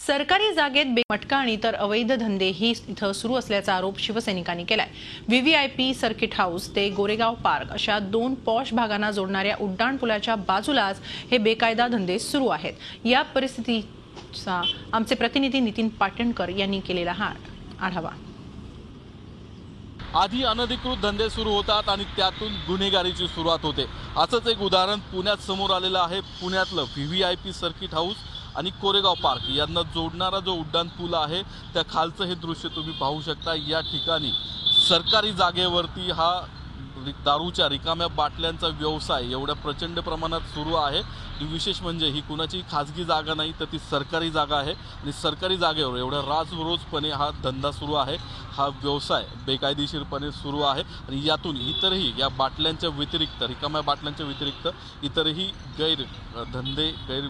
सरकारी जागेत मटका आणि इतर अवैध धंदेही इथं सुरू असल्याचा आरोप शिवसैनिकांनी केलाय। व्हीव्हीआयपी सर्किट हाऊस ते गोरेगाव पार्क अशा दोन पॉश भागांना जोडणाऱ्या उड्डाणपुलाच्या बाजूलाच हे बेकायदा धंदे सुरू आहेत। या परिस्थितीचा आमचे प्रतिनिधी नितीन पाटणकर यांनी केलेला हा आढावा। आधी अनधिकृत धंदे सुरू होतात आणि त्यातून गुन्हेगारीची सुरुवात होते। असंच एक उदाहरण पुण्यात समोर आलेलं आहे। पुण्यातलं व्हीव्हीआयपी सर्किट हाऊस आणि कोरेगाव पार्क यांना जोडणारा जो उड्डाण पूल आहे त्या खालचं हे दृश्य तुम्ही पाहू शकता। या ठिकाणी सरकारी जागेवरती हा दारूच्या रिकाम्या बाटल्यांचा व्यवसाय एवढ्या प्रचंड प्रमाणात सुरू आहे। विशेष म्हणजे ही कुणाची खाजगी जागा नाही तर ती सरकारी जागा आहे आणि सरकारी जागेवर एवढ्या राजरोजपणे हा धंदा सुरू आहे। हा व्यवसाय बेकायदेशीरपणे सुरू आहे आणि यातून इतरही या बाटल्यांच्या व्यतिरिक्त रिकाम्या बाटल्यांच्या व्यतिरिक्त इतरही गैर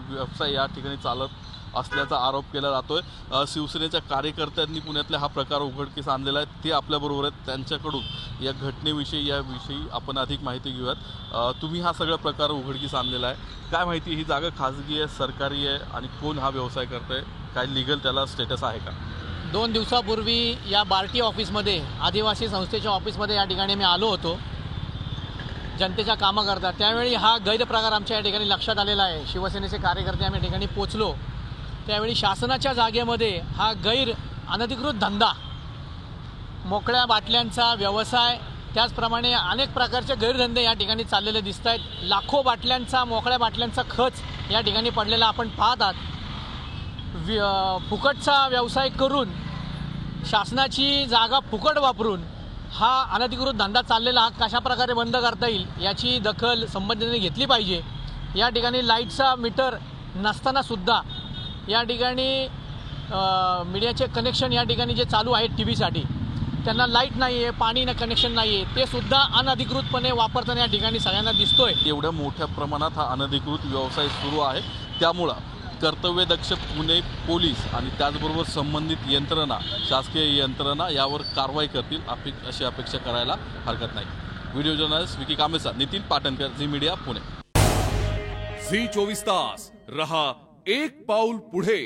व्यवसाय या ठिकाणी चालत असल्याचा आरोप केला जातोय। शिवसेनेच्या कार्यकर्त्यांनी पुण्यातला हा प्रकार उघडकीस आणलेला आहे। ते आपल्याबरोबर आहेत, त्यांच्याकडून या घटनेविषयी आपण अधिक माहिती घेऊयात। तुम्ही हा सगळा प्रकार उघडकीस आणलेला आहे, काय माहिती? ही जागा खाजगी आहे, सरकारी आहे आणि कोण हा व्यवसाय करतोय? काय लीगल त्याला स्टेटस आहे का? 2 दिवसापूर्वी या बार्टी ऑफिसमध्ये आदिवासी संस्थेच्या ऑफिसमध्ये या ठिकाणी मी आलो होतो जनतेच्या कामं करता। त्यावेळी हा गैरप्रकार आमच्या या ठिकाणी लक्षात आलेला आहे। शिवसेनेचे कार्यकर्ते आम्ही ठिकाणी पोचलो त्यावेळी शासनाच्या जागेमध्ये हा अनधिकृत धंदा, मोकळ्या बाटल्यांचा व्यवसाय, त्याचप्रमाणे अनेक प्रकारचे गैरधंदे या ठिकाणी चाललेले दिसत आहेत। लाखो बाटल्यांचा, मोकळ्या बाटल्यांचा खच या ठिकाणी पडलेला आपण पाहत आहात। फुकटचा व्यवसाय करून शासनाची जागा फुकट वापरून हा अनधिकृत धंदा चाललेला हा कशा प्रकारे बंद करता येईल याची दखल संबंधितांनी घेतली पाहिजे। या ठिकाणी लाईटचा मीटर नसताना सुद्धा या ठिकाणी मीडियाचे कनेक्शन या ठिकाणी जे चालू आहेत टीव्हीसाठी, त्यांना लाईट नाही आहे, पाणी कनेक्शन नाही आहे, ते सुद्धा अनधिकृतपणे वापरताना या ठिकाणी सगळ्यांना दिसतोय। एवढ्या मोठ्या प्रमाणात हा अनधिकृत व्यवसाय सुरू आहे, त्यामुळे कर्तव्यदक्ष पुणे पोलीस आणि त्याचबरोबर संबंधित यंत्रणा, शासकीय यंत्रणा यावर कारवाई करतील अशी अपेक्षा करायला हरकत नाही। व्हिडिओ जर्नलिस्ट विकी कामेचा, नितीन पाटणकर, झी मीडिया, पुणे। झी 24 तास रहा एक पाऊल पुढे।